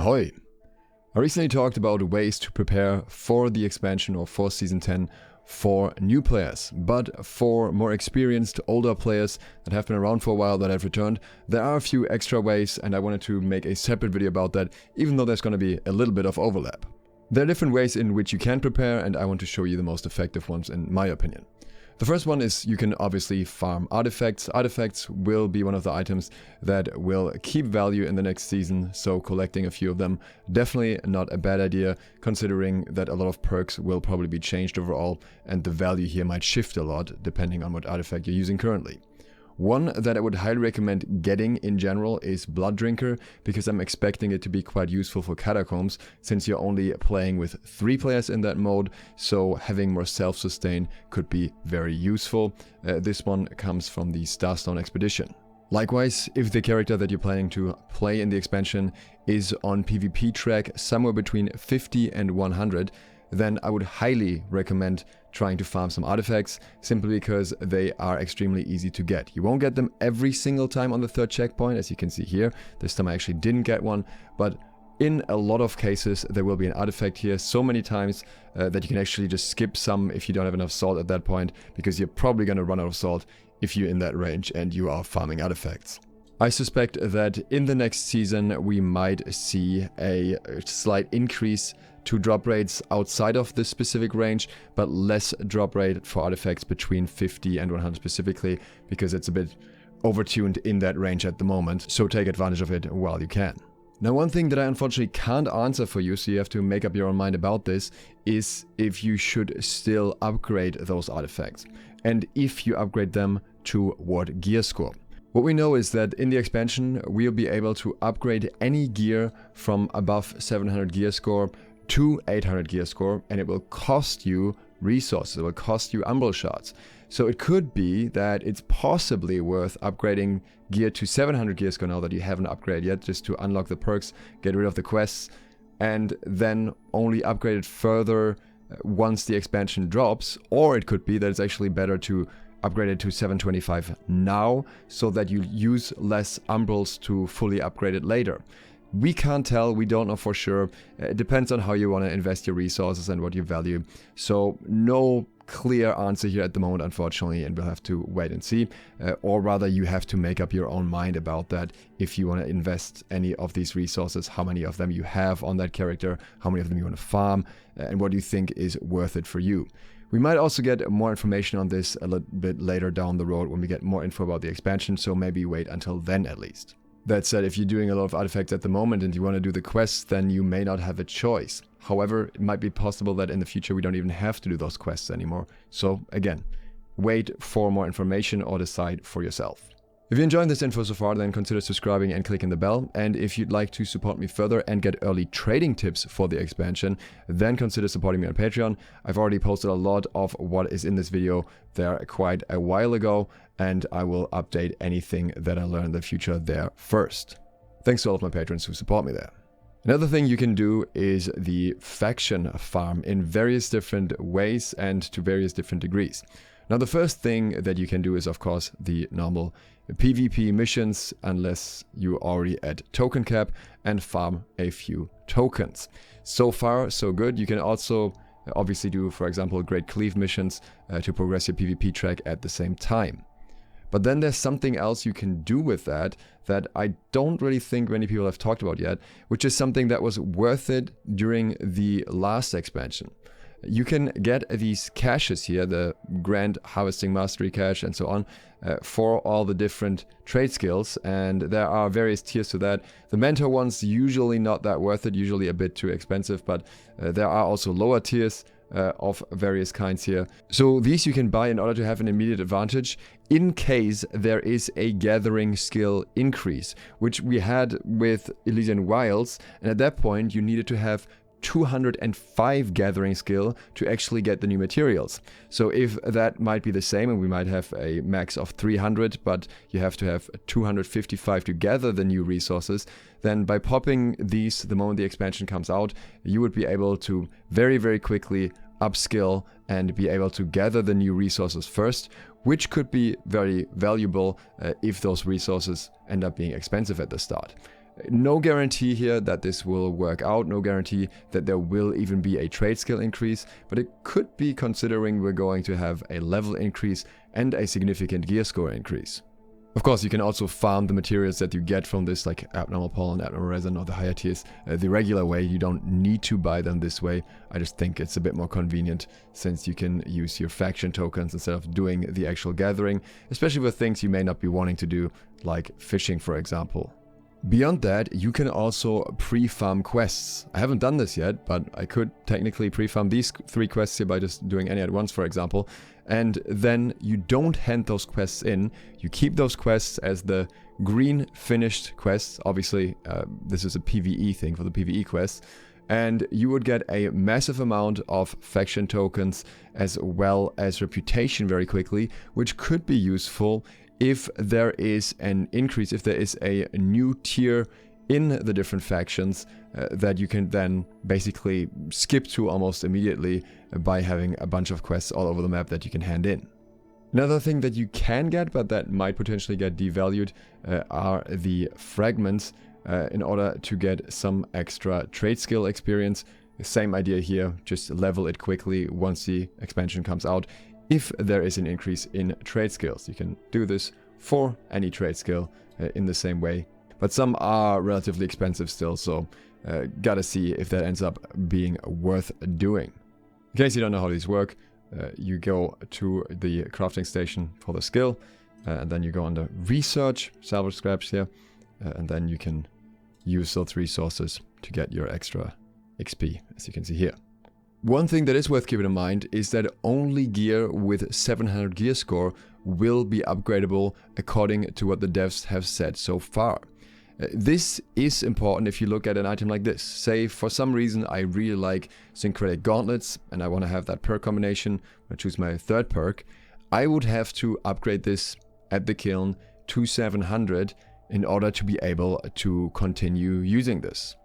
Ahoy! I recently talked about ways to prepare for the expansion or for Season 10 for new players, but for more experienced, older players that have been around for a while that have returned, there are a few extra ways, and I wanted to make a separate video about that, even though there's going to be a little bit of overlap. There are different ways in which you can prepare, and I want to show you the most effective ones in my opinion. The first one is you can obviously farm artifacts. Artifacts will be one of the items that will keep value in the next season, so collecting a few of them definitely not a bad idea, considering that a lot of perks will probably be changed overall and the value here might shift a lot depending on what artifact you're using currently. One that I would highly recommend getting in general is Blood Drinker, because I'm expecting it to be quite useful for Catacombs, since you're only playing with 3 players in that mode, so having more self-sustain could be very useful. This one comes from the Starstone Expedition. Likewise, if the character that you're planning to play in the expansion is on PvP track somewhere between 50 and 100, then I would highly recommend trying to farm some artifacts, simply because they are extremely easy to get. You won't get them every single time on the 3rd checkpoint, as you can see here. This time I actually didn't get one, but in a lot of cases there will be an artifact here so many times that you can actually just skip some if you don't have enough salt at that point, because you're probably going to run out of salt if you're in that range and you are farming artifacts. I suspect that in the next season we might see a slight increase to drop rates outside of this specific range, but less drop rate for artifacts between 50 and 100 specifically, because it's a bit overtuned in that range at the moment, so take advantage of it while you can. Now, one thing that I unfortunately can't answer for you, so you have to make up your own mind about this, is if you should still upgrade those artifacts, and if you upgrade them to what gear score. What we know is that in the expansion we'll be able to upgrade any gear from above 700 gear score to 800 gear score, and it will cost you resources, it will cost you umbral shards. So it could be that it's possibly worth upgrading gear to 700 gear score now that you haven't upgraded yet, just to unlock the perks, get rid of the quests, and then only upgrade it further once the expansion drops. Or it could be that it's actually better to upgrade it to 725 now, so that you use less umbrals to fully upgrade it later. We can't tell, we don't know for sure. It depends on how you want to invest your resources and what you value. So no clear answer here at the moment, unfortunately, and we'll have to wait and see. Or rather, you have to make up your own mind about that. If you want to invest any of these resources, how many of them you have on that character, how many of them you want to farm, and what you think is worth it for you. We might also get more information on this a little bit later down the road when we get more info about the expansion, so maybe wait until then at least. That said, if you're doing a lot of artifacts at the moment and you want to do the quests, then you may not have a choice. However, it might be possible that in the future we don't even have to do those quests anymore. So again, wait for more information or decide for yourself. If you're enjoying this info so far, then consider subscribing and clicking the bell. And if you'd like to support me further and get early trading tips for the expansion, then consider supporting me on Patreon. I've already posted a lot of what is in this video there quite a while ago, and I will update anything that I learn in the future there first. Thanks to all of my patrons who support me there. Another thing you can do is the faction farm in various different ways and to various different degrees. Now, the first thing that you can do is, of course, the normal PvP missions, unless you're already at token cap, and farm a few tokens. So far, so good. You can also obviously do, for example, Great Cleave missions to progress your PvP track at the same time. But then there's something else you can do with that I don't really think many people have talked about yet, which is something that was worth it during the last expansion. You can get these caches here, the Grand Harvesting Mastery cache and so on, for all the different trade skills, and there are various tiers to that. The mentor ones usually not that worth it, usually a bit too expensive, but there are also lower tiers of various kinds here. So these you can buy in order to have an immediate advantage in case there is a gathering skill increase, which we had with Elysian Wilds, and at that point you needed to have 205 gathering skill to actually get the new materials. So if that might be the same, and we might have a max of 300, but you have to have 255 to gather the new resources, then by popping these the moment the expansion comes out, you would be able to very, very quickly upskill and be able to gather the new resources first, which could be very valuable if those resources end up being expensive at the start. No guarantee here that this will work out, no guarantee that there will even be a trade skill increase, but it could be considering we're going to have a level increase and a significant gear score increase. Of course, you can also farm the materials that you get from this, like abnormal pollen, abnormal resin, or the higher tiers, the regular way. You don't need to buy them this way. I just think it's a bit more convenient since you can use your faction tokens instead of doing the actual gathering, especially with things you may not be wanting to do, like fishing, for example. Beyond that, you can also pre-farm quests. I haven't done this yet, but I could technically pre-farm these 3 quests here by just doing any at once, for example. And then you don't hand those quests in. You keep those quests as the green finished quests. Obviously, this is a PvE thing for the PvE quests. And you would get a massive amount of faction tokens as well as reputation very quickly, which could be useful if there is an increase, if there is a new tier in the different factions that you can then basically skip to almost immediately by having a bunch of quests all over the map that you can hand in. Another thing that you can get, but that might potentially get devalued, are the fragments in order to get some extra trade skill experience. Same idea here, just level it quickly once the expansion comes out. If there is an increase in trade skills, you can do this for any trade skill in the same way. But some are relatively expensive still, so gotta see if that ends up being worth doing. In case you don't know how these work, you go to the crafting station for the skill, and then you go under research, salvage scraps here, and then you can use those resources to get your extra XP, as you can see here. One thing that is worth keeping in mind is that only gear with 700 gear score will be upgradable according to what the devs have said so far. This is important if you look at an item like this. Say for some reason I really like Syncretic Gauntlets and I want to have that perk combination. I choose my 3rd perk. I would have to upgrade this at the kiln to 700 in order to be able to continue using this.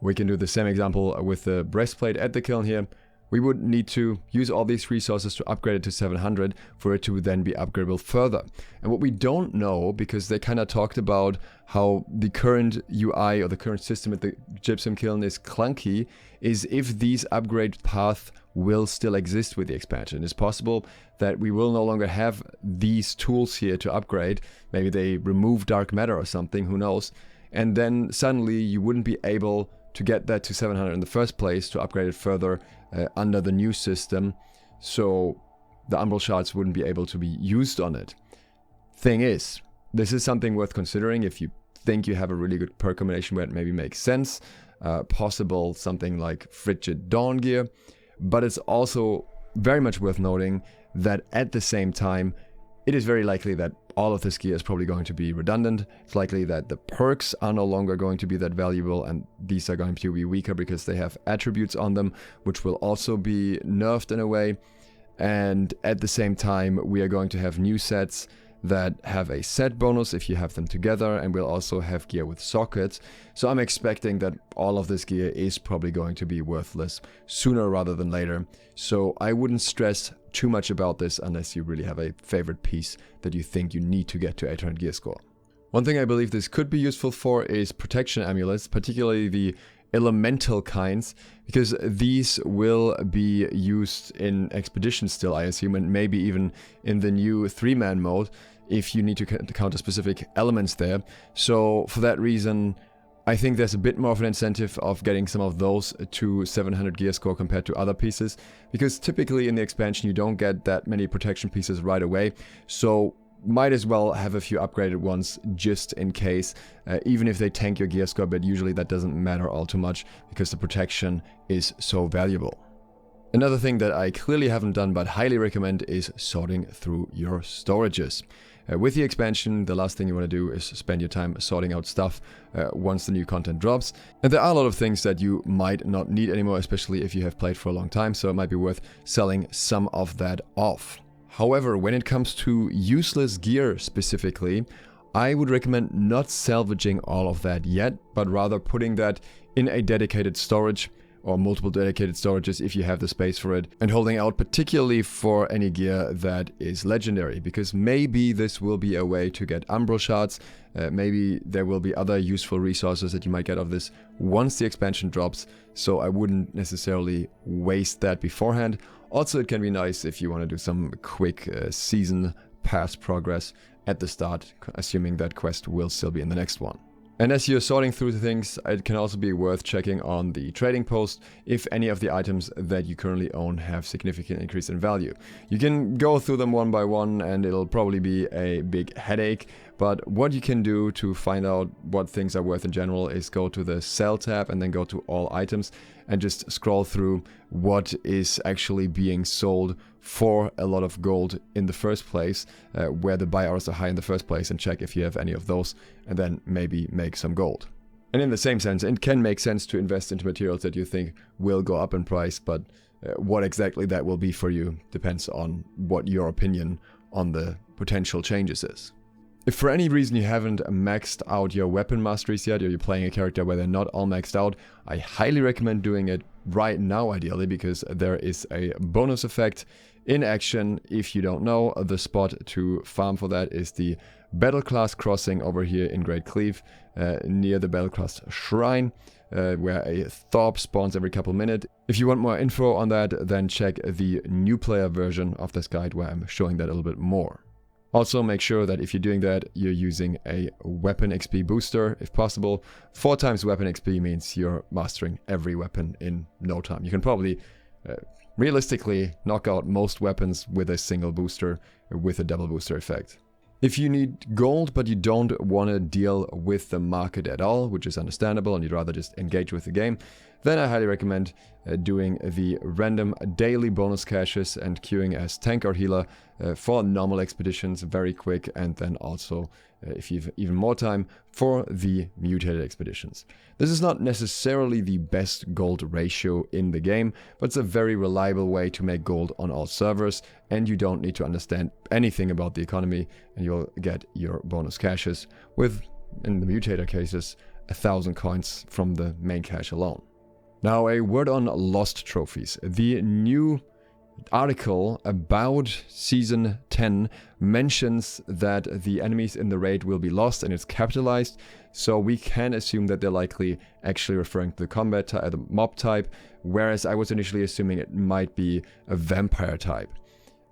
We can do the same example with the breastplate at the kiln here. We would need to use all these resources to upgrade it to 700 for it to then be upgradable further. And what we don't know, because they kind of talked about how the current UI or the current system at the gypsum kiln is clunky, is if these upgrade paths will still exist with the expansion. It's possible that we will no longer have these tools here to upgrade. Maybe they remove dark matter or something, who knows. And then suddenly you wouldn't be able to get that to 700 in the first place to upgrade it further under the new system, so the umbral shards wouldn't be able to be used on it. Thing is, this is something worth considering if you think you have a really good perk combination where it maybe makes sense. Possible something like Frigid Dawn gear, but it's also very much worth noting that at the same time it is very likely that all of this gear is probably going to be redundant. It's likely that the perks are no longer going to be that valuable, and these are going to be weaker because they have attributes on them, which will also be nerfed in a way. And at the same time, we are going to have new sets that have a set bonus if you have them together, and we'll also have gear with sockets. So I'm expecting that all of this gear is probably going to be worthless sooner rather than later. So I wouldn't stress too much about this unless you really have a favorite piece that you think you need to get to 800 gear score. One thing I believe this could be useful for is protection amulets, particularly the elemental kinds, because these will be used in expeditions still, I assume, and maybe even in the new 3-man mode if you need to counter specific elements there. So for that reason, I think there's a bit more of an incentive of getting some of those to 700 gear score compared to other pieces, because typically in the expansion you don't get that many protection pieces right away, so might as well have a few upgraded ones just in case, even if they tank your gear score, but usually that doesn't matter all too much because the protection is so valuable. Another thing that I clearly haven't done but highly recommend is sorting through your storages. With the expansion, the last thing you want to do is spend your time sorting out stuff once the new content drops. And there are a lot of things that you might not need anymore, especially if you have played for a long time, so it might be worth selling some of that off. However, when it comes to useless gear specifically, I would recommend not salvaging all of that yet, but rather putting that in a dedicated storage or multiple dedicated storages if you have the space for it, and holding out particularly for any gear that is legendary, because maybe this will be a way to get umbral shards. Maybe there will be other useful resources that you might get out of this once the expansion drops, so I wouldn't necessarily waste that beforehand. Also, it can be nice if you want to do some quick season pass progress at the start, assuming that quest will still be in the next one. And as you're sorting through the things, it can also be worth checking on the trading post if any of the items that you currently own have significant increase in value. You can go through them one by one and it'll probably be a big headache, but what you can do to find out what things are worth in general is go to the sell tab and then go to all items and just scroll through what is actually being sold for a lot of gold in the first place, where the buy hours are high in the first place, and check if you have any of those, and then maybe make some gold. And in the same sense, it can make sense to invest into materials that you think will go up in price, but what exactly that will be for you depends on what your opinion on the potential changes is. If for any reason you haven't maxed out your weapon masteries yet, or you're playing a character where they're not all maxed out, I highly recommend doing it right now ideally, because there is a bonus effect in action. If you don't know, the spot to farm for that is the Battle Class crossing over here in Great Cleave, near the Battle Class Shrine, where a Thorp spawns every couple minutes. If you want more info on that, then check the new player version of this guide where I'm showing that a little bit more. Also, make sure that if you're doing that, you're using a weapon XP booster, if possible. 4 times weapon XP means you're mastering every weapon in no time. You can probably, realistically, knock out most weapons with a single booster with a double booster effect. If you need gold, but you don't want to deal with the market at all, which is understandable, and you'd rather just engage with the game, then I highly recommend doing the random daily bonus caches and queuing as tank or healer for normal expeditions, very quick, and then also, if you have even more time, for the mutated expeditions. This is not necessarily the best gold ratio in the game, but it's a very reliable way to make gold on all servers, and you don't need to understand anything about the economy, and you'll get your bonus caches with, in the mutator cases, 1,000 coins from the main cache alone. Now, a word on lost trophies. The new article about Season 10 mentions that the enemies in the raid will be lost, and it's capitalized, so we can assume that they're likely actually referring to the combat type, the mob type, whereas I was initially assuming it might be a vampire type.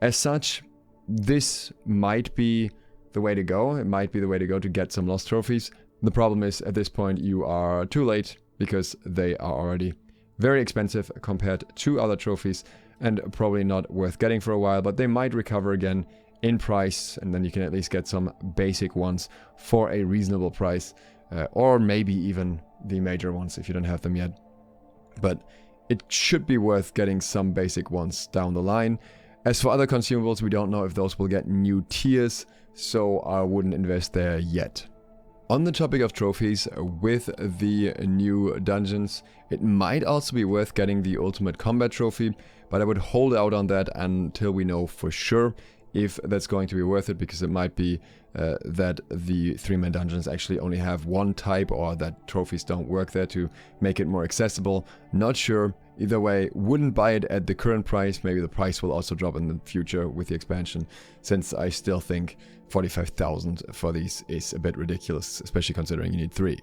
As such, this might be the way to go. It might be the way to go to get some lost trophies. The problem is, at this point, you are too late, because they are already very expensive compared to other trophies and probably not worth getting for a while, but they might recover again in price, and then you can at least get some basic ones for a reasonable price, or maybe even the major ones if you don't have them yet. But it should be worth getting some basic ones down the line. As for other consumables, we don't know if those will get new tiers, so I wouldn't invest there yet. On the topic of trophies, with the new dungeons, it might also be worth getting the ultimate combat trophy, but I would hold out on that until we know for sure if that's going to be worth it, because it might be that the 3-man dungeons actually only have one type, or that trophies don't work there to make it more accessible. Not sure. Either way, wouldn't buy it at the current price. Maybe the price will also drop in the future with the expansion, since I still think 45,000 for these is a bit ridiculous, especially considering you need 3.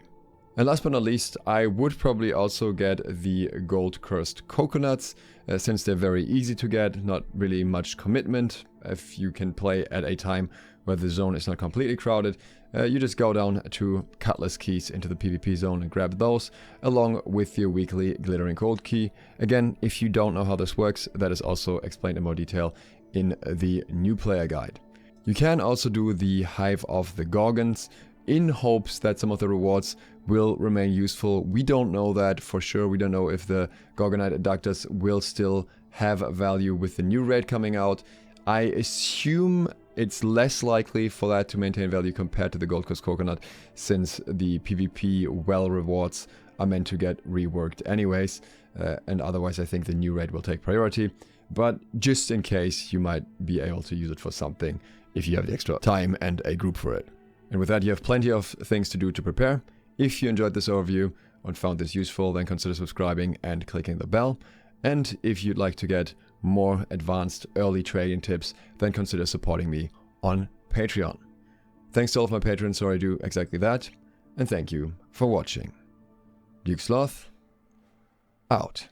And last but not least, I would probably also get the Goldcursed coconuts, since they're very easy to get, not really much commitment. If you can play at a time where the zone is not completely crowded, you just go down to Cutlass keys into the PvP zone and grab those, along with your weekly glittering gold key. Again, if you don't know how this works, that is also explained in more detail in the new player guide. You can also do the Hive of the Gorgons, in hopes that some of the rewards will remain useful. We don't know that for sure. We don't know if the Gorgonite Adductors will still have value with the new raid coming out. I assume it's less likely for that to maintain value compared to the Goldcursed coconut, since the PvP well rewards are meant to get reworked anyways, and otherwise I think the new raid will take priority. But just in case, you might be able to use it for something if you have the extra time and a group for it. And with that, you have plenty of things to do to prepare. If you enjoyed this overview and found this useful, then consider subscribing and clicking the bell. And if you'd like to get more advanced early trading tips, then consider supporting me on Patreon. Thanks to all of my patrons who already do exactly that, and thank you for watching. Duke Sloth, out.